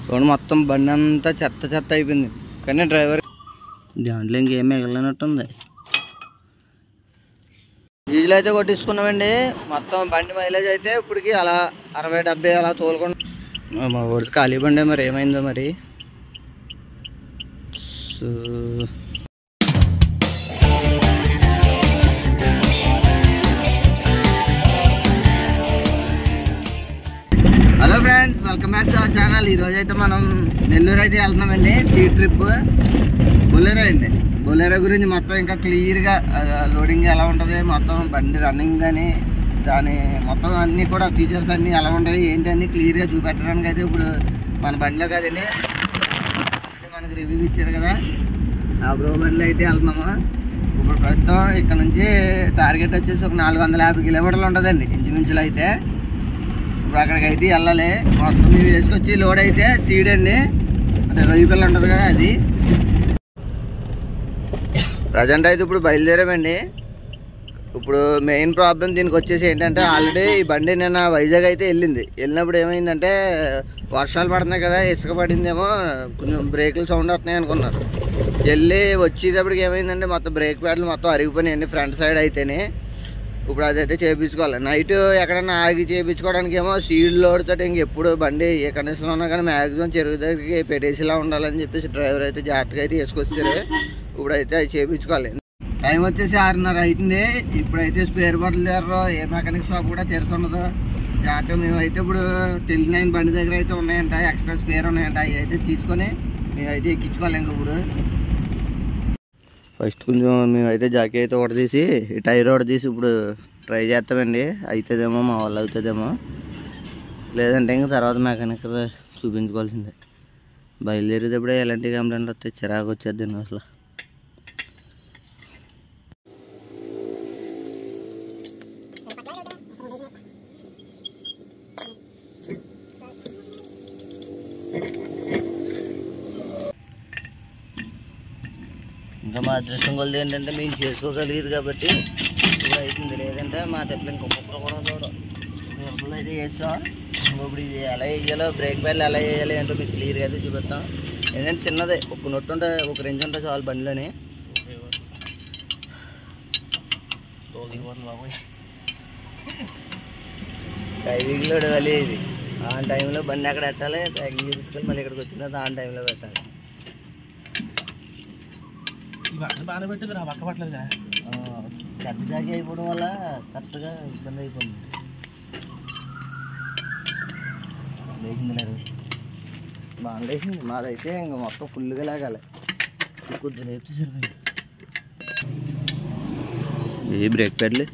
చూడండి మొత్తం బండి అంతా చెత్త చెత్త అయిపోయింది. కానీ డ్రైవర్ దాంట్లో ఇంకేం మిగలనట్టుంది. డీజిల్ అయితే కొట్టించుకున్నామండి. మొత్తం బండి మైలేజ్ అయితే ఇప్పటికి అలా 60-70 అలా తోలుకుండా. మా ఊరికి ఖాళీ బండి మరి ఏమైందో మరి. So hello friends, welcome back to our channel. ఈరోజు అయితే మనం నెల్లూరు అయితే వెళ్తున్నామండి. సీ ట్రిప్ బొలెరో అండి. బొలెరో గురించి మొత్తం ఇంకా క్లియర్గా లోడింగ్ ఎలా ఉంటుంది, మొత్తం బండి రన్నింగ్ కానీ దాని మొత్తం అన్నీ కూడా ఫీచర్స్ అన్నీ ఎలా ఉంటాయి ఏంటి అన్నీ క్లియర్గా చూపెట్టడానికి అయితే ఇప్పుడు మన బండిలో కదండి మనకి రివ్యూ ఇచ్చారు కదా, ఆ బ్రో బండిలో అయితే వెళ్తున్నాము. ఇప్పుడు ప్రస్తుతం ఇక్కడ నుంచి టార్గెట్ వచ్చేసి ఒక 450 కిలోమీటర్లు ఉంటుందండి ఇంచుమించులు అయితే. ఇప్పుడు అక్కడికి అయితే వెళ్ళాలి. మొత్తం మేము వేసుకొచ్చి లోడ్ అయితే సీడ్ అండి, అంటే రొయ్యి పిల్ల ఉంటుంది కదా అది. ప్రజెంట్ అయితే ఇప్పుడు బయలుదేరామండి. ఇప్పుడు మెయిన్ ప్రాబ్లం దీనికి వచ్చేసి ఏంటంటే, ఆల్రెడీ ఈ బండి నిన్న వైజాగ్ అయితే వెళ్ళినప్పుడు ఏమైందంటే వర్షాలు పడుతున్నాయి కదా, ఇసుక పడిందేమో, కొంచెం బ్రేకులు సౌండ్ వస్తున్నాయి అనుకున్నారు. వచ్చేటప్పటికి ఏమైందంటే మొత్తం బ్రేక్ ప్యాడ్లు మొత్తం అరిగిపోయినాయండి ఫ్రంట్ సైడ్ అయితేనే. ఇప్పుడు అదైతే చేయించుకోవాలి. నైట్ ఎక్కడైనా ఆగి చేయించుకోవడానికి ఏమో సీడ్ లోడ్తో ఇంకెప్పుడు బండి ఏ కండిషన్లో ఉన్నా కానీ మ్యాక్సిమం చెరువు దగ్గరికి పెట్టేసిలా ఉండాలని చెప్పేసి డ్రైవర్ అయితే జాగ్రత్తగా అయితే వేసుకొచ్చారు. ఇప్పుడైతే అది చేయించుకోవాలి. టైం వచ్చేసి 6:30 అవుతుంది. ఇప్పుడైతే స్పేర్ బాటిల్ దగ్గర ఏ మెకానిక్ షాప్ కూడా తెరిచి ఉండదు. జాగ్రత్తగా మేమైతే ఇప్పుడు తెలియని బండి దగ్గర అయితే ఉన్నాయంట, ఎక్స్ట్రా స్పేర్ ఉన్నాయంట, అవి అయితే తీసుకొని మేమైతే ఎక్కించుకోవాలి. ఇంక ఇప్పుడు ఫస్ట్ కొంచెం మేమైతే జాకీ అయితే తీసి ఈ టైర్ తీసి ఇప్పుడు ట్రై చేస్తామండి. అవుతుందేమో, మా వాళ్ళు అవుతుందేమో, లేదంటే ఇంకా తర్వాత మెకానిక్ చూపించుకోవాల్సిందే. బయలుదేరేటప్పుడే ఎలాంటి కంప్లైంట్లు వస్తాయి, చిరాకు వచ్చేద్దండి అసలు. ఇంకా మా అదృష్టం కొలది ఏంటంటే మేము చేసుకోగలిగేది కాబట్టి ఇప్పుడు అవుతుంది, లేదంటే మా తెప్పలు ఇంకొకరు కూడా చూడడం అయితే చేస్తాం. ఇప్పుడు ఇది ఎలా వేయాలో, బ్రేక్ ప్యాడ్లు ఎలా వేయాలి అంటే మీకు క్లియర్గా అయితే చూపిస్తాం. ఏంటంటే చిన్నదే, ఒక నొట్టు ఉంటే, ఒక రెంచు ఉంటుంది చాలు బండిలోని. డ్రైవింగ్ లోడ్ వెళ్ళి ఇది ఆ టైంలో బండి అక్కడ పెట్టాలి, ప్యాకింగ్ చేయించుకొని మళ్ళీ ఇక్కడికి వచ్చిన తర్వాత ఆ టైంలో పెట్టాలి. బాగా పెట్టదు రా, పక్క పట్టలేదు. పెద్ద జాగి అయిపోవడం వల్ల కరెక్ట్గా ఇబ్బంది అయిపోయింది. లేచింది లేదు, బాగా లేచింది. మాదైతే ఇంకా మొత్తం ఫుల్గా లాగాలి, కొద్దిగా లేపితే సరిపోయింది. ఏ బ్రేక్ ప్యాడ్లు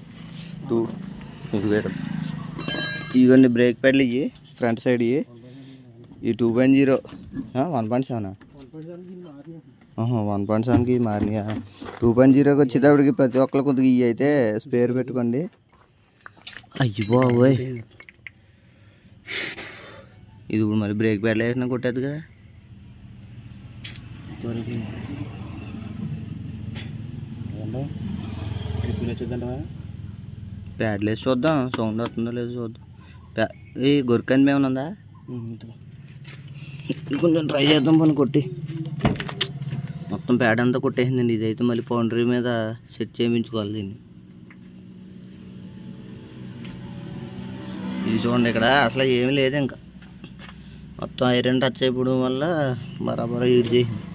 ఇవ్వండి, బ్రేక్ ప్యాడ్లు ఇవి ఫ్రంట్ సైడ్ ఇవి 2.0 1.7 1.7కి మారినాయా. 2.0కి వచ్చేటప్పటికి ప్రతి ఒక్కరు కొద్దిగా ఇవి అయితే స్పేర్ పెట్టుకోండి. అయ్యి బాబోయ్, ఇది ఇప్పుడు మరి బ్రేక్ ప్యాడ్లు వేసినా కొట్టేది కదా. ప్యాడ్లు వేసి చూద్దాం, సౌండ్ వస్తుందో లేదో చూద్దాం. ఈ గొరికంది ఏమన్నా కొంచెం ట్రై చేద్దాం పని కొట్టి. మొత్తం ప్యాడ్ అంతా కొట్టేసిందండి. ఇదైతే మళ్ళీ పౌండరీ మీద సెట్ చేయించుకోవాలి దీన్ని. ఇది చూడండి, ఇక్కడ అసలు ఏమీ లేదు, ఇంకా మొత్తం ఐరన్ టచ్ అయిపోవడం వల్ల బరాబరా యూజ్ చేసింది.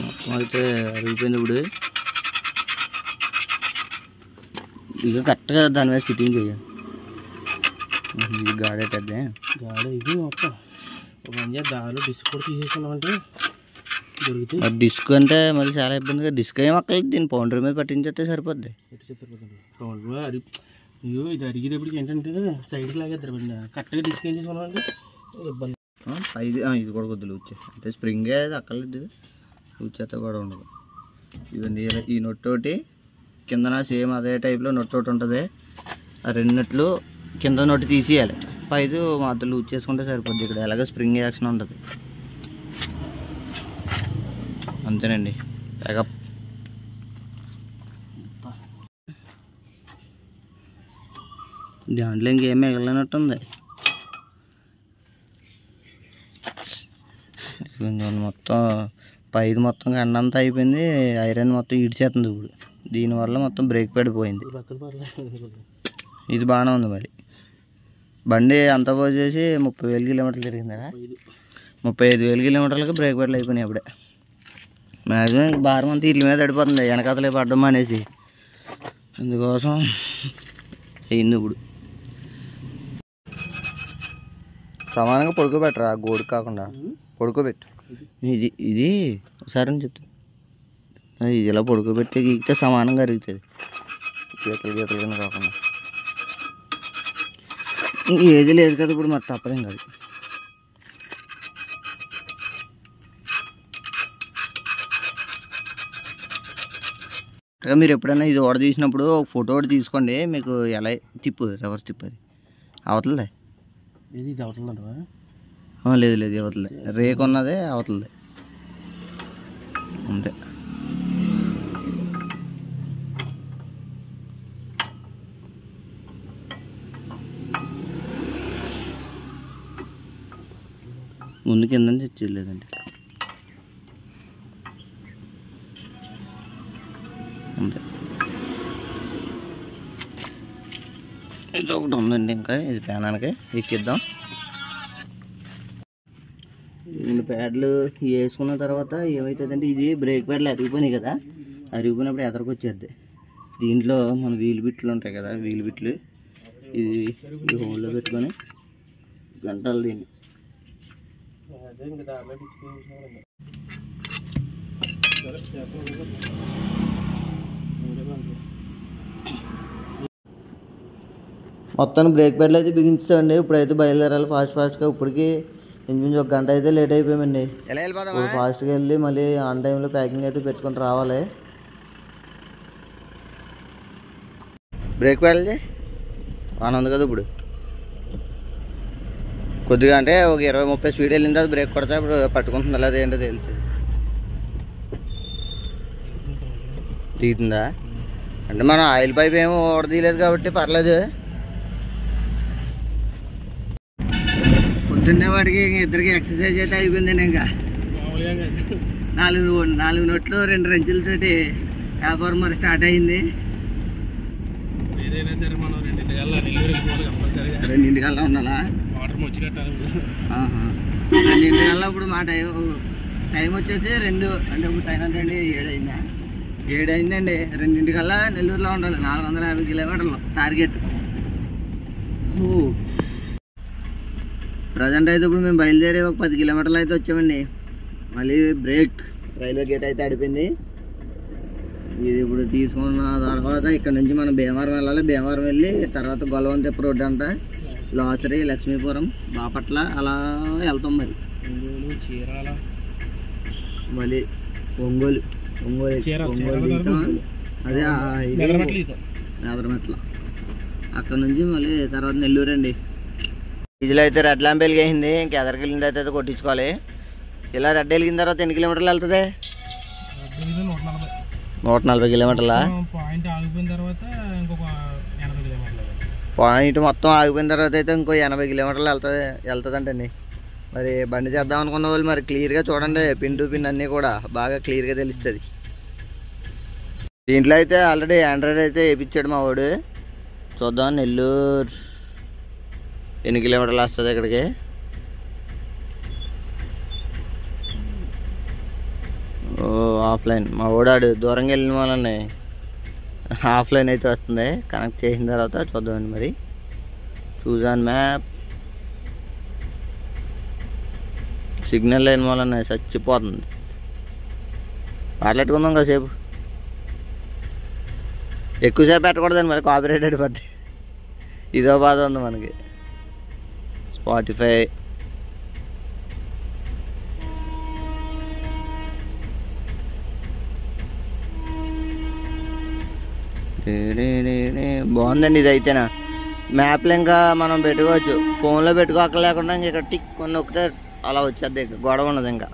మొత్తం అయితే అరిగిపోయింది. ఇప్పుడు ఇక కరెక్ట్గా దాని మీద సిట్టింగ్ చేయాలి. ఇది గాడేటద్దే గాడ ఇది మొత్తం దానిలో డిస్క్ కూడా తీసేసుకున్నామంటే దొరికితే. మరి డిస్క్ అంటే మరి చాలా ఇబ్బందిగా, డిస్క్ ఏం అక్కర్లేదు, దీన్ని పౌండరీ మీద పట్టించేస్తే సరిపోద్ది. అది ఇది అడిగేటప్పటికి ఏంటంటే సైడ్కి లాగేద్దరు బండి, కరెక్ట్గా డిస్క్ ఏం చేసుకున్నామంటే ఇబ్బంది. ఇది కూడా కొద్దిగా వచ్చే అంటే స్ప్రింగే అక్కర్లేదు, వచ్చేత కూడా ఉండదు. ఇవన్నీ ఈ నొట్టోటి కిందన సేమ్ అదే టైప్లో నొట్టోటి ఉంటుంది. ఆ రెండు నట్లు కింద నొట్టు తీసేయాలి, పైదు మాత్రం లూజ్ చేసుకుంటే సరిపోద్ది. ఇక్కడ ఎలాగో స్ప్రింగ్ యాక్షన్ ఉంటుంది, అంతేనండి. ప్యాకప్ దాంట్లో ఇంకేం మిగలనట్టుంది. కొంచెం మొత్తం పైది మొత్తం ఎండంతా అయిపోయింది, ఐరన్ మొత్తం ఈడ్చేస్తుంది ఇప్పుడు. దీనివల్ల మొత్తం బ్రేక్ పడిపోయింది. ఇది బాగానే ఉంది. మరి బండి అంతా పోసేసి 30,000 కిలోమీటర్లు తిరిగిందా? 35,000 కిలోమీటర్లకి బ్రేక్ పెడలు అయిపోయినాయి అప్పుడే. మ్యాక్సిమం ఇంక భారం అంతా వీటి మీద పడిపోతుంది, వెనకాతలే పడ్డం అనేసి. అందుకోసం అయింది. ఇప్పుడు సమానంగా పడుకోబెట్టరా, గోడు కాకుండా పడుకోబెట్టు. ఇది ఒకసారి అని చెప్తాను, ఇది ఇలా పడుకోబెట్టి గీకితే సమానంగా అరుగుతుంది, గీతలు కింద కాకుండా. ఏది లేదు కదా ఇప్పుడు, మరి తప్పదేం కాదు. మీరు ఎప్పుడైనా ఇది ఓడ తీసినప్పుడు ఒక ఫోటో ఒకటి తీసుకోండి, మీకు ఎలా తిప్పు, రివర్స్ తిప్పు. అది అవతలదే. ఇది అవతలదంటవా? లేదు అవతలదే, రేకు ఉన్నదే అవతలదే అంతే. ముందు కింద తెచ్చలేదండి అంతే. ఇది ఒకటి ఉందండి, ఇంకా ఇది ప్యానానికి ఎక్కిద్దాం. రెండు ప్యాడ్లు వేసుకున్న తర్వాత ఏమవుతుందంటే, ఇది బ్రేక్ ప్యాడ్లు అరిగిపోయినాయి కదా, అరిగిపోయినప్పుడు ఎదరకొచ్చేద్ది. దీంట్లో మన వీల్ బిట్లు ఉంటాయి కదా, వీల్ బిట్లు ఇది ఈ హోల్లో పెట్టుకొని గంటలు దీన్ని మొత్తానికి బ్రేక్ ప్యాడ్లు అయితే బిగించామండి. ఇప్పుడైతే బయలుదేరాలి ఫాస్ట్గా. ఇప్పటికి ఇంచుమించు 1 గంట అయితే లేట్ అయిపోయామండి. ఇప్పుడు ఫాస్ట్గా వెళ్ళి మళ్ళీ ఆన్ టైంలో ప్యాకింగ్ అయితే పెట్టుకొని రావాలి. బ్రేక్ ప్యాడ్లు ఆన్ ఉంది కదా ఇప్పుడు, కొద్దిగా అంటే ఒక 20-30 స్పీడ్ వెళ్ళిన తర్వాత బ్రేక్ కొడితే ఇప్పుడు పట్టుకుంటుంది. అలా ఏంటో తెలుస్తుంది. తీతుందా అంటే మనం ఆయిల్ పైప్ ఏమో ఓడ తీయలేదు కాబట్టి పర్లేదు. పొద్దున్నే వాడికి ఇద్దరికి ఎక్సర్సైజ్ అయితే అయిపోయిందండి. ఇంకా 4 నొట్లు 2 రంచులతోటి వ్యాపారం మరి స్టార్ట్ అయింది. 2:00 ఉండాలా? 2:00 ఇప్పుడు మా టైం వచ్చేసి 2 అంటే ఇప్పుడు టైం అంతండి 7 అయిందా? 7 అయిందండి. 2:00 నెల్లూరులో ఉండాలి. 450 కిలోమీటర్లు టార్గెట్. ప్రజెంట్ అయితే ఇప్పుడు మేము బయలుదేరి ఒక 10 కిలోమీటర్లు అయితే వచ్చామండి. మళ్ళీ బ్రేక్, రైల్వే గేట్ అయితే అడిపోయింది. ఇది ఇప్పుడు తీసుకున్న తర్వాత ఇక్కడ నుంచి మనం భీమవరం వెళ్ళాలి. భీమవరం వెళ్ళి తర్వాత గొలవంతెప్ప రోడ్డు అంట, లాసరి, లక్ష్మీపురం, బాపట్ల అలా వెళ్తాం. మరి మళ్ళీ ఒంగోలు అదే నేదరమెట్ల, అక్కడ నుంచి మళ్ళీ తర్వాత నెల్లూరు అండి. ఇదిలో అయితే రెడ్ ల్యాంప్ వెలిగేసింది. ఇంక ఎదరికి వెళ్ళిన తర్వాత కొట్టించుకోవాలి. ఇలా రెడ్ వెలిగిన తర్వాత ఎన్ని కిలోమీటర్లు వెళ్తుంది? 140 కిలోమీటర్లా? పాయింట్ మొత్తం ఆగిపోయిన తర్వాత అయితే ఇంకో 80 కిలోమీటర్లు వెళ్తుందంటండి. మరి బండి చేద్దాం అనుకున్న వాళ్ళు మరి క్లియర్గా చూడండి, పిన్ టు పిన్ అన్నీ కూడా బాగా క్లియర్గా తెలుస్తుంది. దీంట్లో అయితే ఆల్రెడీ ఆండ్రాయిడ్ అయితే వేయించాడు మా వాడు. చూద్దాం నెల్లూరు ఎన్ని కిలోమీటర్లు వస్తుంది ఇక్కడికి. ఆఫ్లైన్ మా ఓడాడు దూరంగా వెళ్ళిన వాళ్ళని ఆఫ్లైన్ అయితే వస్తుంది. కనెక్ట్ చేసిన తర్వాత చూద్దామండి. మరి చూసాను మ్యాప్, సిగ్నల్ లేని వాళ్ళని చచ్చిపోతుంది. మాట్లాడుకుందాం కాసేపు, ఎక్కువసేపు పెట్టకూడదండి మరి కాపీరైట్ అయిపోద్ది. ఇదో బాధ ఉంది మనకి. స్పాటిఫై బాగుందండి. ఇది అయితేనా మ్యాప్లో ఇంకా మనం పెట్టుకోవచ్చు, ఫోన్లో పెట్టుకోకలేకుండా ఇంక ఇక్కడ టిక్ కొన్ని నొక్కితే అలా వచ్చేద్ది. ఇక్కడ గొడవ ఉన్నది. ఇంకా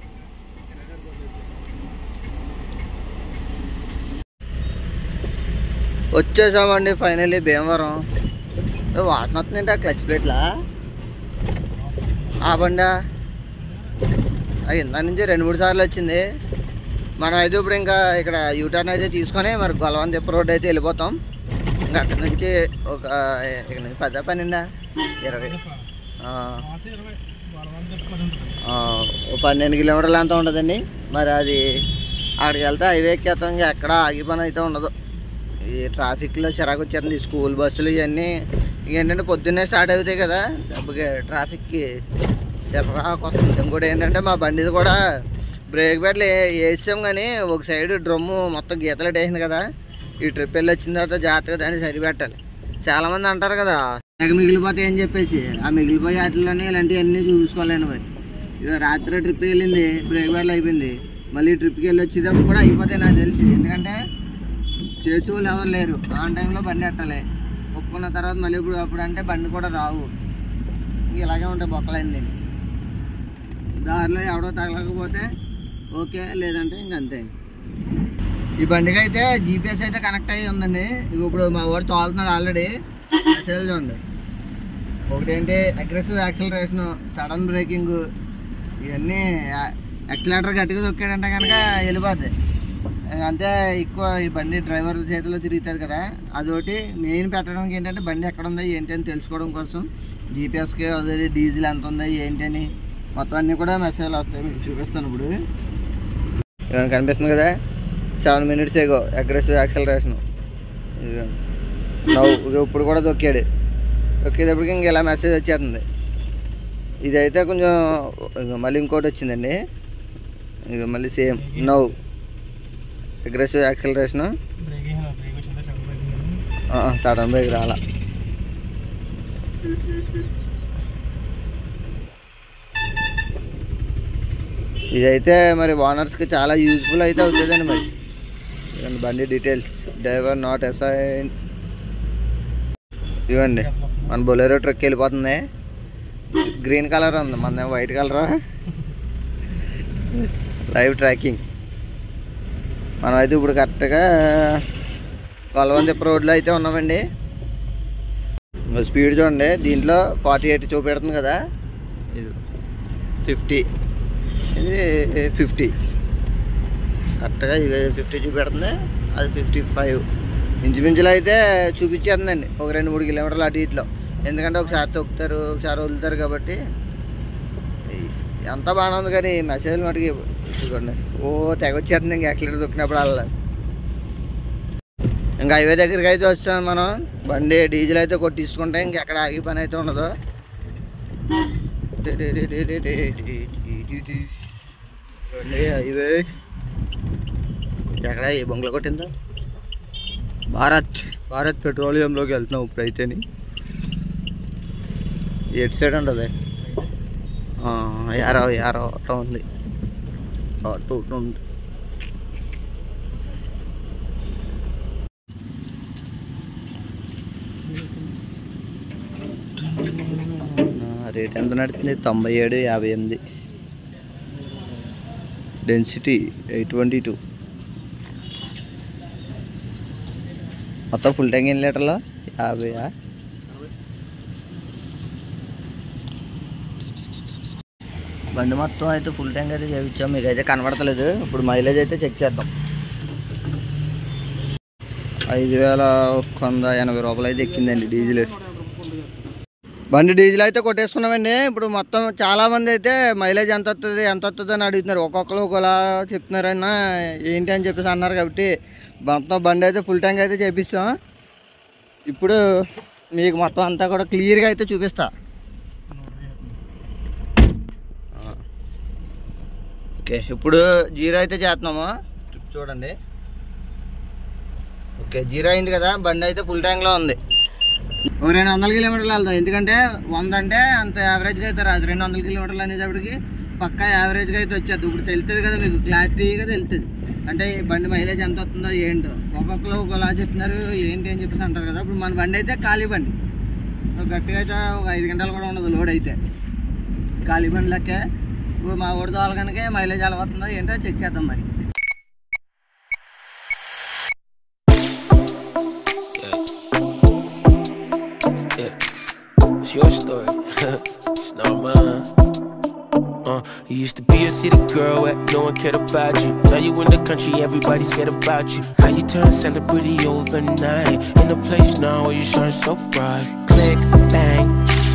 వచ్చేసామండి ఫైనల్లీ భీమవరం. వాసన వస్తుందంటే ఆ క్లచ్ ప్లేట్లా ఆ బండా అది ఇందా నుంచి 2-3 సార్లు వచ్చింది. మనం అయితే ఇప్పుడు ఇంకా ఇక్కడ యూటర్న్ అయితే తీసుకొని మరి గొలవంతిప్ప రోడ్ అయితే వెళ్ళిపోతాం. ఇంకా అక్కడ నుంచి ఇక్కడ నుంచి 10-12 20 12 కిలోమీటర్లు అంతా ఉండదండి. మరి అది అక్కడికి వెళ్తే హైవే ఎక్కేస్తాం. ఇంకా ఎక్కడ ఆగి పని అయితే ఉండదు. ఈ ట్రాఫిక్లో చిరాకు వచ్చేస్తుంది. స్కూల్ బస్సులు ఇవన్నీ ఏంటంటే పొద్దున్నే స్టార్ట్ అవుతాయి కదా, డబ్బుకి ట్రాఫిక్కి చిరాకు వస్తుంది. ఇంకోటి ఏంటంటే మా బండిది కూడా బ్రేక్ ప్యాడ్లు వేసాం కానీ ఒక సైడ్ డ్రమ్ము మొత్తం గీతలు వేసింది కదా. ఈ ట్రిప్ వెళ్ళి వచ్చిన తర్వాత జాగ్రత్తగా దాన్ని సరిపెట్టాలి. చాలామంది అంటారు కదా మిగిలిపోతాయి అని చెప్పేసి, ఆ మిగిలిపోయే వాటిలోనే ఇలాంటివన్నీ చూసుకోలేను. మరి ఇక రాత్రి ట్రిప్ వెళ్ళింది, బ్రేక్ ప్యాడ్లు అయిపోయింది. మళ్ళీ ట్రిప్కి వెళ్ళి వచ్చేటప్పుడు కూడా అయిపోతాయి నాకు తెలిసి. ఎందుకంటే చేసే వాళ్ళు ఎవరు లేరు. ఆన్ టైంలో బండి ఎట్టాలి. ఒప్పుకున్న తర్వాత మళ్ళీ అప్పుడు అంటే బండి కూడా రావు. ఇంక ఇలాగే ఉంటాయి బొక్కలైంది. దారిలో ఎవడో తగలకపోతే ఓకే, లేదంటే ఇంకంతే. ఈ బండికి అయితే జీపీఎస్ అయితే కనెక్ట్ అయ్యి ఉందండి. ఇక ఇప్పుడు మా వాడు తోలుతున్నాడు ఆల్రెడీ. మెసేజ్ చూడండి. ఒకటేంటి అగ్రెసివ్ యాక్సిలరేషన్, సడన్ బ్రేకింగ్, ఇవన్నీ యాక్సిలేటర్ గట్టిగా తొక్కాడంటే కనుక వెళ్ళిపోద్ది. అంతే ఎక్కువ ఈ బండి డ్రైవర్ చేతిలో తిరుగుతుంది కదా. అదొకటి మెయిన్ పెట్టడానికి ఏంటంటే బండి ఎక్కడ ఉందో ఏంటి అని తెలుసుకోవడం కోసం జీపీఎస్కి అదే డీజిల్ ఎంత ఉందో ఏంటి అని మొత్తం అన్నీ కూడా మెసేజ్లు వస్తాయి. మీకు చూపిస్తాను. ఇప్పుడు ఏమైనా కనిపిస్తుంది కదా, 7 minutes ఏగో అగ్రెసివ్ యాక్సిలరేషన్. ఇప్పుడు కూడా తొక్కాడు. తొక్కేటప్పటికి ఇంక ఇలా మెసేజ్ వచ్చేస్తుంది. ఇదైతే కొంచెం మళ్ళీ ఇంకోటి వచ్చిందండి. ఇక మళ్ళీ same now aggressive acceleration, sudden brake రాలా. ఇదైతే మరి ఓనర్స్కి చాలా యూజ్ఫుల్ అయితే అవుతుందండి. మరి బండి డీటెయిల్స్, డ్రైవర్ నాట్ అసైన్. ఇవ్వండి మన బొలెరో ట్రక్ వెళ్ళిపోతుంది. గ్రీన్ కలర్ ఉంది, మన వైట్ కలర్. Live tracking. మనమైతే ఇప్పుడు కరెక్ట్గా గొలవంతిప్ప రోడ్లో అయితే ఉన్నామండి. స్పీడ్ చూడండి. దీంట్లో 48 చూపెడుతుంది కదా, ఇది 50, ఇది 50. కరెక్ట్గా ఇది 50 చూపెడుతుంది, అది 55. ఇంచుమించులో అయితే చూపించేస్తుందండి ఒక 2-3 కిలోమీటర్లు అటు ఇట్లో. ఎందుకంటే ఒకసారి తొక్కుతారు, ఒకసారి వదులుతారు కాబట్టి ఎంత బాగానే ఉంది. కానీ మెసేజ్ మటుకి చూడండి తెగ వచ్చేస్తుంది. ఇంకా యాక్సిలేటర్ తొక్కినప్పుడు అలా. ఇంకా హైవే దగ్గరికి అయితే వచ్చాము మనం. బండి డీజిల్ అయితే కొట్టించుకుంటే ఇంకెక్కడ ఆగి పని అయితే ఉండదు. హైవే ఎక్కడ ఏ బొంగలు కొట్టిందో. భారత్ పెట్రోలియంలోకి వెళ్తున్నాం ఇప్పుడైతేని. ఎటు సైడ్ ఉంటుంది? యారో అట్లా ఉంది. ఉంది. రేట్ ఎంత నడుతుంది? 97.58. డెన్సిటీ 822. మొత్తం ఫుల్ ట్యాంక్ ఎన్ని లీటర్లో? 50. బండి మొత్తం అయితే ఫుల్ ట్యాంక్ అయితే చేయించాం. మీకు అయితే కనబడతలేదు. ఇప్పుడు మైలేజ్ అయితే చెక్ చేద్దాం. 5,180 రూపాయలు అయితే ఎక్కిందండి డీజిల్. బండి డీజిల్ అయితే కొట్టేసుకున్నామండి. ఇప్పుడు మొత్తం చాలామంది అయితే మైలేజ్ ఎంత వస్తుంది అని అడుగుతున్నారు. ఒక్కొక్కరు ఒకలా చెప్తున్నారన్నా ఏంటి అని చెప్పేసి అన్నారు. కాబట్టి మొత్తం బండి అయితే ఫుల్ ట్యాంక్ అయితే చేపిస్తాం. ఇప్పుడు మీకు మొత్తం అంతా కూడా క్లియర్గా అయితే చూపిస్తా. ఓకే, ఇప్పుడు 0 అయితే చేస్తున్నాము. చూడండి. ఓకే, 0 అయింది కదా. బండి అయితే ఫుల్ ట్యాంక్లో ఉంది. 200 కిలోమీటర్లు వెళ్తాం. ఎందుకంటే 100 అంటే అంత యావరేజ్గా అయితే రాదు. 200 కిలోమీటర్లు అనేటప్పటికి పక్కా యావరేజ్గా అయితే వచ్చేది. ఇప్పుడు తెలుస్తుంది కదా మీకు, క్లారిటీగా తెలుస్తుంది. అంటే బండి మైలేజ్ ఎంత వస్తుందో ఏంటో. ఒక్కొక్కరు ఒకలా చెప్తున్నారు ఏంటి అని చెప్పేసి అంటారు కదా. ఇప్పుడు మన బండి అయితే ఖాళీ బండి. గట్టిగా అయితే ఒక 5 గంటలు కూడా ఉండదు లోడ్ అయితే. ఖాళీ బండి లెక్కే. ఇప్పుడు మా ఊడి దోల కనుక మైలేజ్ ఎలా వస్తుందో ఏంటో చెక్ చేద్దాం మరి. It's your story, it's not mine. You used to be a city girl where no one cared about you. Now you in the country, everybody's scared about you. How you turn celebrity overnight? In a place now where you shine so bright. Click, bang,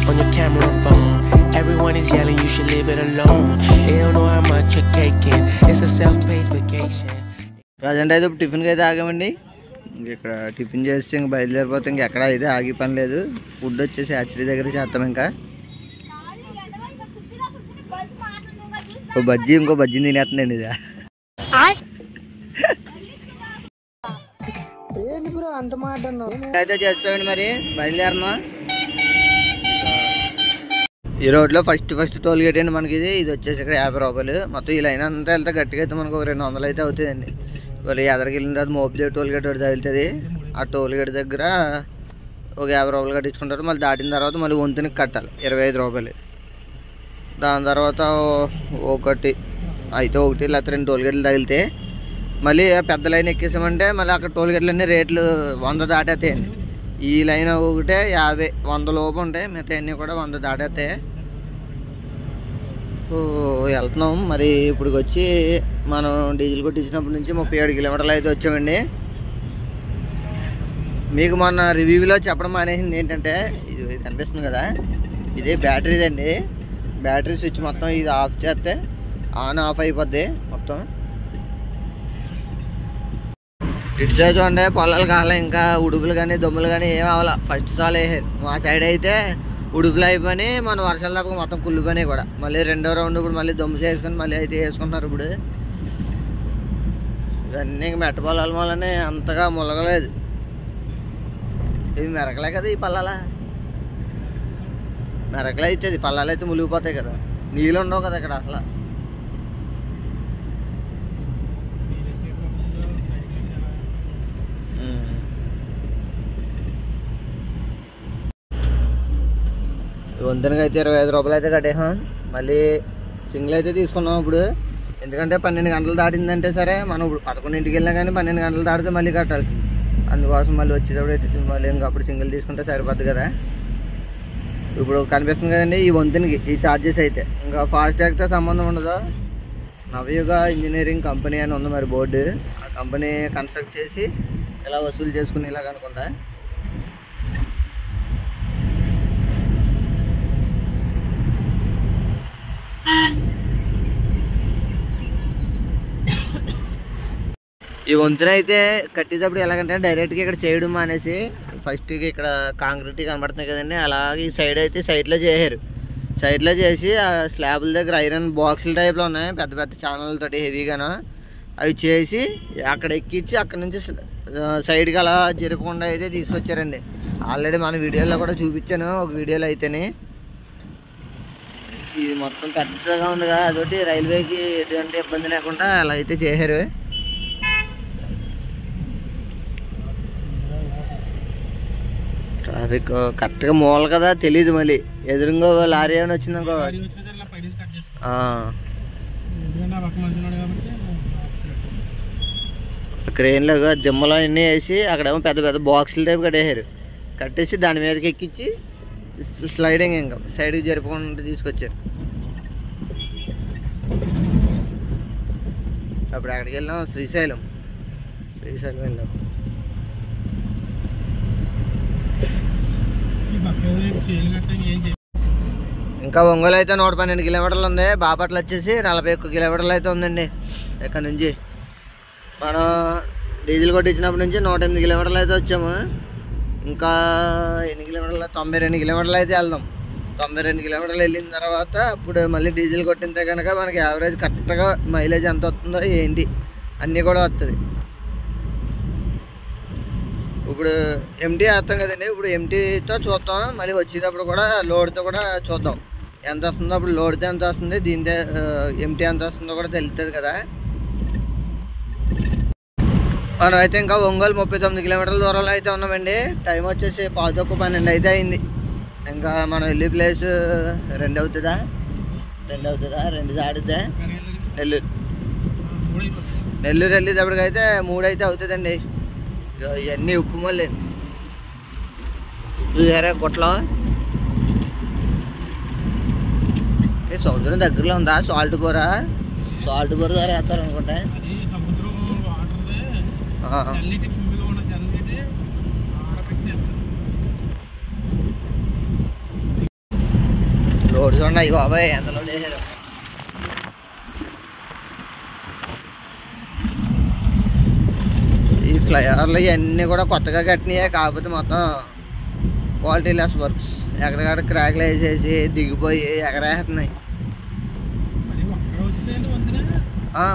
on your camera phone. Everyone is yelling you should leave it alone. They don't know how much you're taking. It's a self-paid vacation. Present అయితే ఇప్పుడు టిఫిన్కి అయితే ఆగామండి. ఇక్కడ tiffin చేసి ఇంక బయలుదేరిపోతే ఇంకెక్కడ అయితే ఆగి పని లేదు. ఫుడ్ వచ్చేసి హ్యాచరీ దగ్గర చేస్తాం. ఇంకా ఇంకో బజ్జీని తినేస్తుందండి ఇది. అయితే చేస్తామండి మరి బయలుదేరున్నాం. ఈ రోడ్లో ఫస్ట్ టోల్ గేట్ అండి మనకి. ఇది వచ్చేసి ఇక్కడ 50 రూపాయలు. మొత్తం ఈ లైన్ అంతా వెళ్తే గట్టిగా అయితే మనకు ఒక 200 అయితే అవుతుందండి. మళ్ళీ ఎదరికి వెళ్ళిన తర్వాత మోపిదే టోల్ గేట్ ఒకటి తగులుతుంది. ఆ టోల్ గేట్ దగ్గర ఒక 50 రూపాయలు కట్టించుకుంటారు. మళ్ళీ దాటిన తర్వాత మళ్ళీ వంతునికి కట్టాలి 25 రూపాయలు. దాని తర్వాత ఒకటి లేకపోతే 2 టోల్ గేట్లు తగిలితే మళ్ళీ పెద్ద లైన్ ఎక్కేసామంటే మళ్ళీ అక్కడ టోల్ గేట్లన్నీ రేట్లు 100 దాటేస్తాయండి. ఈ లైన్ ఒకటే 50, 100 లోపు ఉంటాయి. మిగతా అన్నీ కూడా 100 దాటేస్తాయి. వెళ్తున్నాం మరి. ఇప్పుడు వచ్చి మనం డీజిల్ కొట్టించినప్పటి నుంచి 37 కిలోమీటర్లు అయితే వచ్చామండి. మీకు మొన్న రివ్యూలో చెప్పడం మానేసింది ఏంటంటే ఇది కనిపిస్తుంది కదా, ఇది బ్యాటరీదండి. బ్యాటరీ స్విచ్ మొత్తం ఇది ఆఫ్ చేస్తే ఆన్ ఆఫ్ అయిపోద్ది మొత్తం. ఇటు సైడ్ చూడండి పొలాలు కాలే, ఇంకా ఉడుపులు కానీ దొమ్ములు కానీ ఏం అవ్వాల. ఫస్ట్ సాల్ వేసారు. మా సైడ్ అయితే ఉడుపులు అయిపోయి మన వర్షాలు తప్పక మొత్తం కుళ్ళిపోయినాయి కూడా. మళ్ళీ రెండో రౌండ్ ఇప్పుడు మళ్ళీ దొమ్ము చేసుకొని మళ్ళీ అయితే వేసుకుంటున్నారు. ఇప్పుడు ఇవన్నీ మెట్ట పొలాల వల్లనే అంతగా ములగలేదు. ఇవి మెరకలే కదా ఈ పల్లాల. మెరకలే అయితే పల్లాలు అయితే ములిగిపోతాయి కదా, నీళ్ళు ఉండవు కదా ఇక్కడ అసలు. వంతెనకి అయితే 25 రూపాయలు అయితే కట్టేసాం. మళ్ళీ సింగిల్ అయితే తీసుకున్నాం ఇప్పుడు. ఎందుకంటే 12 గంటలు దాటిందంటే సరే, మనం ఇప్పుడు 11ంటికి వెళ్ళినా కానీ 12 గంటలు దాటితే మళ్ళీ కట్టాలి. అందుకోసం మళ్ళీ వచ్చేటప్పుడు అయితే మళ్ళీ ఇంకా అప్పుడు సింగిల్ తీసుకుంటే సరిపోద్ది కదా. ఇప్పుడు కనిపిస్తుంది కదండి ఈ వంతెనకి ఈ ఛార్జెస్ అయితే. ఇంకా ఫాస్టాగ్తో సంబంధం ఉండదు. నవయుగ ఇంజనీరింగ్ కంపెనీ అని ఉంది మరి బోర్డు. ఆ కంపెనీ కన్స్ట్రక్ట్ చేసి ఇలా వసూలు చేసుకుని ఇలాగ అనుకుంటా. ఈ వంతెన అయితే కట్టేటప్పుడు ఎలాగంటే డైరెక్ట్గా ఇక్కడ చేయడం అనేసి ఫస్ట్కి ఇక్కడ కాంక్రీట్ కనబడుతున్నాయి కదండి, అలాగే ఈ సైడ్ అయితే సైడ్లో చేశారు. సైడ్లో చేసి ఆ స్లాబ్ల దగ్గర ఐరన్ బాక్సుల టైప్లో ఉన్నాయి పెద్ద పెద్ద ఛానల్తోటి హెవీగాను. అవి చేసి అక్కడ ఎక్కించి అక్కడ నుంచి సైడ్కి అలా జరపకుండా అయితే తీసుకొచ్చారండి. ఆల్రెడీ మన వీడియోలో కూడా చూపించాను ఒక వీడియోలో అయితేనే. ఇది మొత్తం పెద్దగా ఉంది కదా, అదొకటి రైల్వేకి ఎటువంటి ఇబ్బంది లేకుండా అలా అయితే చేశారు. ట్రాఫిక్ కరెక్ట్గా మూల కదా తెలీదు. మళ్ళీ ఎదురుంగో లారీ ఏమైనా వచ్చిందనుకో క్రెయిన్లో జిమ్మలో అన్నీ వేసి అక్కడేమో పెద్ద పెద్ద బాక్సుల టైప్ కట్టేసారు. కట్టేసి దాని మీదకి ఎక్కించి స్లైడింగ్ ఇంకా సైడ్కి జరపకుండా తీసుకొచ్చారు. అప్పుడు అక్కడికి వెళ్ళాం శ్రీశైలం వెళ్ళాం. ఇంకా ఒంగోలు అయితే 112 కిలోమీటర్లు ఉంది. బాపట్ల వచ్చేసి 41 కిలోమీటర్లు అయితే ఉందండి. ఇక్కడ నుంచి మనం డీజిల్ కొట్టించినప్పటి నుంచి 108 కిలోమీటర్లు అయితే వచ్చాము. ఇంకా ఎన్ని కిలోమీటర్లు 92 కిలోమీటర్లు అయితే వెళ్దాం. 92 కిలోమీటర్లు వెళ్ళిన తర్వాత అప్పుడు మళ్ళీ డీజిల్ కొట్టితే కనుక మనకి యావరేజ్ కరెక్ట్గా మైలేజ్ ఎంత వస్తుందో ఏంటి అన్నీ కూడా వస్తుంది. ఇప్పుడు ఎంటీ వేస్తాం కదండి, ఇప్పుడు ఎంటీతో చూద్దాం. మళ్ళీ వచ్చేటప్పుడు కూడా లోడ్తో కూడా చూద్దాం ఎంత వస్తుందో. అప్పుడు లోడ్తో ఎంత వస్తుంది, దీంతో ఎంటీ ఎంత వస్తుందో కూడా తెలుస్తుంది కదా. మనం అయితే ఇంకా ఒంగోలు 39 కిలోమీటర్ల దూరంలో అయితే ఉన్నామండి. టైం వచ్చేసి 11:12 అయితే అయింది. ఇంకా మనం వెళ్ళే ప్లేస్ 2 అవుతుందా 2 దాటితే నెల్లూరు వెళ్ళేటప్పటికైతే 3 అయితే అవుతుందండి. ఇవన్నీ ఉప్పు మళ్ళీ చూసారా గుట్టలో. సముద్రం దగ్గరలో ఉందా? సాల్ట్ బోర్ ద్వారా వేస్తారు అనుకుంటా. అది సముద్రం వాటర్ చల్లటి ఫుల్గా ఉన్న చల్లటి ఆడపెట్టి రోడ్స్ ఉన్నాయి బాబాయ్, ఎంత లోడ్ వేసారు. ఈ ఫ్లైఓవర్లు ఇవన్నీ కూడా కొత్తగా కట్టినాయే, కాకపోతే మొత్తం క్వాలిటీ లెస్ వర్క్స్. ఎక్కడికక్కడ క్రాక్లు వేసేసి దిగిపోయి ఎగరేస్తున్నాయి.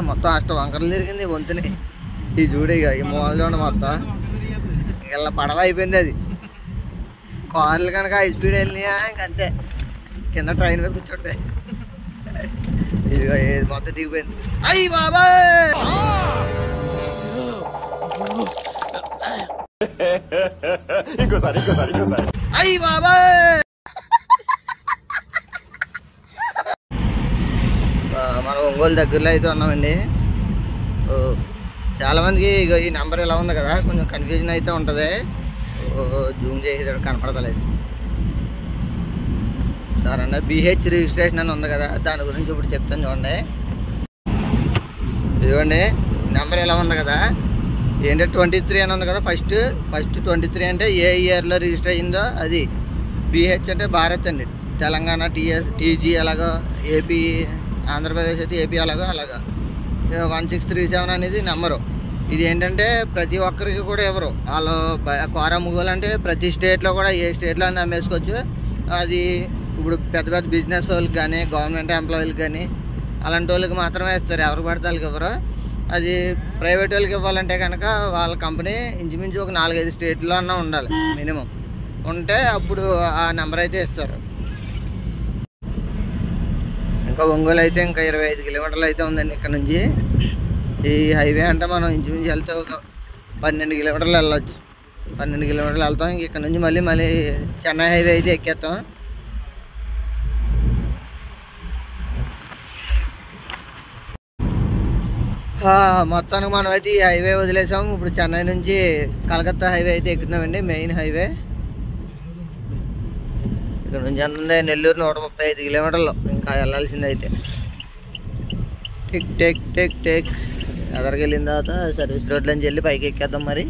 మొత్తం అష్ట వంకరలు తిరిగింది వంతుని. ఈ చూడు ఇక ఈ మూల చూడండి మొత్తం ఇలా పడవ అయిపోయింది. అది కార్లు కనుక హై స్పీడ్ వెళ్ళినాయా ఇంకంతే, కింద ట్రైన్ మీద కూర్చుంటాయి. ఇదిగో ఏది మొత్తం దిగిపోయింది. అయ్యి బాబాయ్, అయ్యి బాబాయ్. మన ఒంగోలు దగ్గరలో అయితే ఉన్నామండి. చాలామందికి ఇక ఈ నెంబర్ ఎలా ఉంది కదా, కొంచెం కన్ఫ్యూజన్ అయితే ఉంటుంది. జూమ్ చేసి కనపడతలేదు. సార్ అన్న BH రిజిస్ట్రేషన్ అని ఉంది కదా, దాని గురించి ఇప్పుడు చెప్తాను చూడండి. ఇదిగోండి నెంబర్ ఎలా ఉంది కదా, ఏంటంటే 23 అని ఉంది కదా. ఫస్ట్ 23 అంటే ఏ ఇయర్లో రిజిస్టర్ అయ్యిందో అది. BH అంటే భారత్ అండి. తెలంగాణ TG అలాగో, ఏపీ ఆంధ్రప్రదేశ్ అయితే ఏపీ అలాగా 1637 అనేది నెంబరు. ఇది ఏంటంటే ప్రతి ఒక్కరికి కూడా ఎవరు వాళ్ళు కోరమ్ముగోలు అంటే ప్రతి స్టేట్లో కూడా ఏ స్టేట్లో అయినా అమ్మేసుకోవచ్చు. అది ఇప్పుడు పెద్ద పెద్ద బిజినెస్ వాళ్ళకి కానీ, గవర్నమెంట్ ఎంప్లాయీలకు కానీ అలాంటి వాళ్ళకి మాత్రమే ఇస్తారు, ఎవరికి పడితే వాళ్ళకి ఇవ్వరు. అది ప్రైవేట్ వాళ్ళకి ఇవ్వాలంటే కనుక వాళ్ళ కంపెనీ ఇంచుమించు ఒక 4-5 స్టేట్లో అన్నా ఉండాలి మినిమం. ఉంటే అప్పుడు ఆ నెంబర్ అయితే ఇస్తారు. ఇంకా ఒంగోలు అయితే ఇంకా 25 కిలోమీటర్లు అయితే ఉందండి ఇక్కడ నుంచి. ఈ హైవే అంటే మనం ఇంచుమించు వెళ్తే ఒక 12 కిలోమీటర్లు వెళ్ళొచ్చు. 12 కిలోమీటర్లు వెళ్తాం. ఇంక ఇక్కడ నుంచి మళ్ళీ చెన్నై హైవే అయితే ఎక్కేస్తాం. మొత్తానికి మనం అయితే ఈ హైవే వదిలేసాం. ఇప్పుడు చెన్నై నుంచి కలకత్తా హైవే అయితే ఎక్కుతున్నామండి, మెయిన్ హైవే. ఇక్కడ నుంచి ఎంత నెల్లూరు 135 కిలోమీటర్లు ఇంకా వెళ్ళాల్సింది అయితే. టిక్ టెక్ టెక్ టెక్ ఎదరికి వెళ్ళిన తర్వాత సర్వీస్ రోడ్ల నుంచి వెళ్ళి పైకి ఎక్కేద్దాం. మరి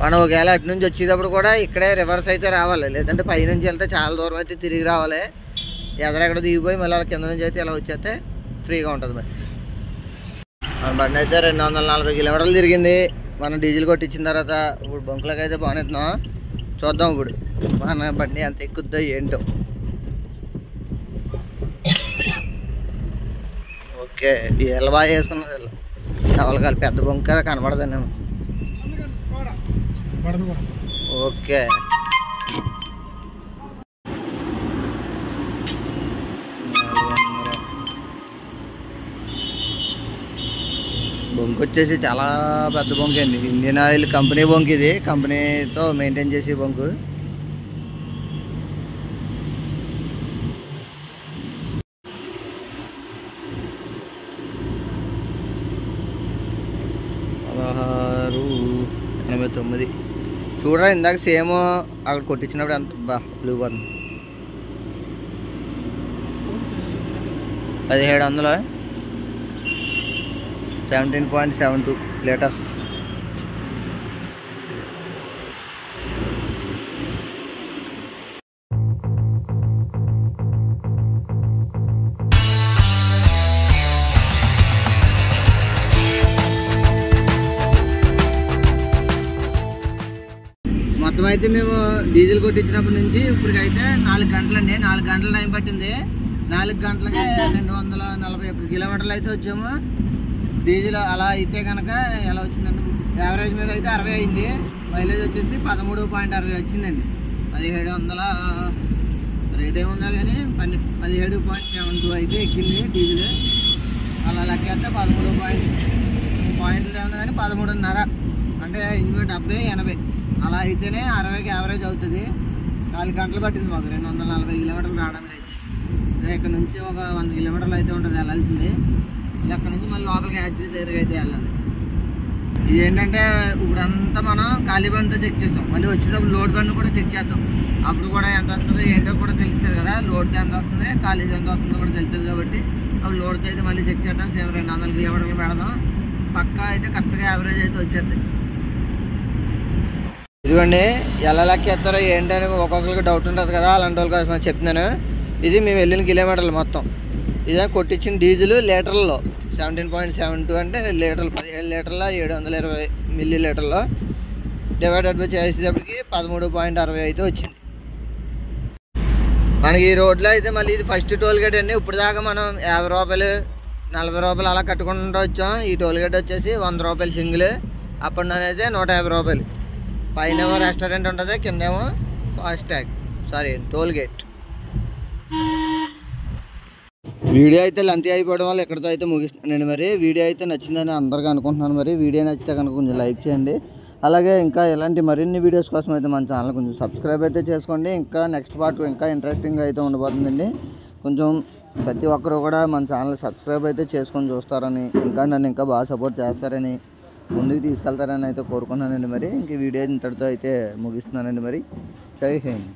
మనం ఒకవేళ అటు నుంచి వచ్చేటప్పుడు కూడా ఇక్కడే రివర్స్ అయితే రావాలి, లేదంటే పైనుంచి వెళ్తే చాలా దూరం అయితే తిరిగి రావాలి. ఎదరెక్కడ దిగిపోయి మళ్ళీ కింద నుంచి అయితే ఇలా వచ్చేస్తే ఫ్రీగా ఉంటుంది. మరి మన బండి అయితే 240 కిలోమీటర్లు తిరిగింది. మనం డీజిల్ కొట్టించిన తర్వాత ఇప్పుడు బంకులోకి అయితే బాగున్నాం. చూద్దాం ఇప్పుడు మన బండి ఎంత ఎక్కుద్దో ఏంటో. ఓకే, వీళ్ళు బాగా వేసుకున్నారు. ఎవరికాలి పెద్ద బంక్ కదా, కనపడదానేమో. ఓకే, బొంకు వచ్చేసి చాలా పెద్ద బొంకు అండి. ఇండియన్ ఆయిల్ కంపెనీ బొంకు, ఇది కంపెనీతో మెయింటైన్ చేసే బొంకు. $16.89 చూడరా. ఇందాక సేమ్ అక్కడ కొట్టించినప్పుడు ఎంత బ్లూ పడుతుంది. 1700 17.72 లీటర్స్. మొత్తం అయితే మేము డీజిల్ కొట్టించినప్పటి నుంచి ఇప్పటికైతే 4 గంటలండి. 4 గంటల టైం పట్టింది. 4 గంటలకి 241 కిలోమీటర్లు అయితే వచ్చాము. డీజిల్ అలా అయితే కనుక ఎలా వచ్చిందంటే యావరేజ్ మీద అయితే 60 అయింది. మైలేజ్ వచ్చేసి 13.60 వచ్చిందండి. 1700 రేట్ ఏముందా కానీ 17.72 అయితే ఎక్కింది డీజిల్. అలా లెక్కేస్తే 13 పాయింట్లు ఏముంది కానీ 13.5 అంటే ఇంకో 70 80 అలా అయితేనే 60కి యావరేజ్ అవుతుంది. 4 గంటలు పట్టింది మాకు 240 కిలోమీటర్లు రావడానికి అయితే. ఇక్కడ నుంచి ఒక 100 కిలోమీటర్లు అయితే ఉంటుంది వెళ్ళాల్సింది. అక్కడ నుంచి మళ్ళీ లోపలికి యాక్సిడెంట్ దగ్గరికి అయితే వెళ్ళాలి. ఇది ఏంటంటే ఇప్పుడంతా మనం ఖాళీ బండితో చెక్ చేస్తాం, మళ్ళీ వచ్చేటప్పుడు లోడ్ బండి కూడా చెక్ చేస్తాం. అప్పుడు కూడా ఎంత వస్తుందో ఏంటో కూడా తెలుస్తుంది కదా, లోడ్తో ఎంత వస్తుంది ఖాళీ ఎంత వస్తుందో కూడా తెలుస్తుంది. కాబట్టి అప్పుడు లోడ్తో అయితే మళ్ళీ చెక్ చేద్దాం. సేమ్ 200 కిలోమీటర్లు పెడదాం, పక్కా అయితే కరెక్ట్గా యావరేజ్ అయితే వచ్చేది. ఇదిగోండి ఎలా లెక్క ఎత్తారో ఏంటని ఒక్కొక్కరికి డౌట్ ఉంటుంది కదా, అలాంటి వాళ్ళ కోసం చెప్తున్నాను. ఇది మేము వెళ్ళిన కిలోమీటర్లు మొత్తం. ఇదే కొట్టించిన డీజిల్ లీటర్లలో 17.72 అంటే లీటర్లు 17 లీటర్ల 720 మిల్లీ లీటర్లో డివైడెడ్ బై చేసేటప్పటికి 13.60 అయితే వచ్చింది మనకి. ఈ రోడ్లో అయితే మళ్ళీ ఇది ఫస్ట్ టోల్ గేట్ అండి. ఇప్పుడు దాకా మనం 50 రూపాయలు 40 రూపాయలు అలా కట్టుకుంటూ వచ్చాం. ఈ టోల్ గేట్ వచ్చేసి 100 రూపాయలు సింగిల్, అప్పుడు అయితే 150 రూపాయలు. పైనేమో రెస్టారెంట్ ఉంటుంది, కిందేమో ఫాస్టాగ్ టోల్ గేట్. వీడియో అయితే లెంత్ అయిపోవడం వల్ల ఎక్కడితో అయితే ముగిస్తున్నానండి. మరి వీడియో అయితే నచ్చిందని అందరికీ అనుకుంటున్నాను. మరి వీడియో నచ్చితే కనుక కొంచెం లైక్ చేయండి. అలాగే ఇంకా ఇలాంటి మరిన్ని వీడియోస్ కోసం అయితే మన ఛానల్ కొంచెం సబ్స్క్రైబ్ అయితే చేసుకోండి. ఇంకా నెక్స్ట్ పార్ట్ ఇంకా ఇంట్రెస్టింగ్గా అయితే ఉండబోతుందండి. కొంచెం ప్రతి ఒక్కరు కూడా మన ఛానల్ సబ్స్క్రైబ్ అయితే చేసుకొని చూస్తారని, ఇంకా నన్ను ఇంకా బాగా సపోర్ట్ చేస్తారని, ముందుకు తీసుకెళ్తారని అయితే కోరుకున్నానండి. మరి ఇంక వీడియో ఇంతటితో అయితే ముగిస్తున్నానండి. మరి జై హింద్.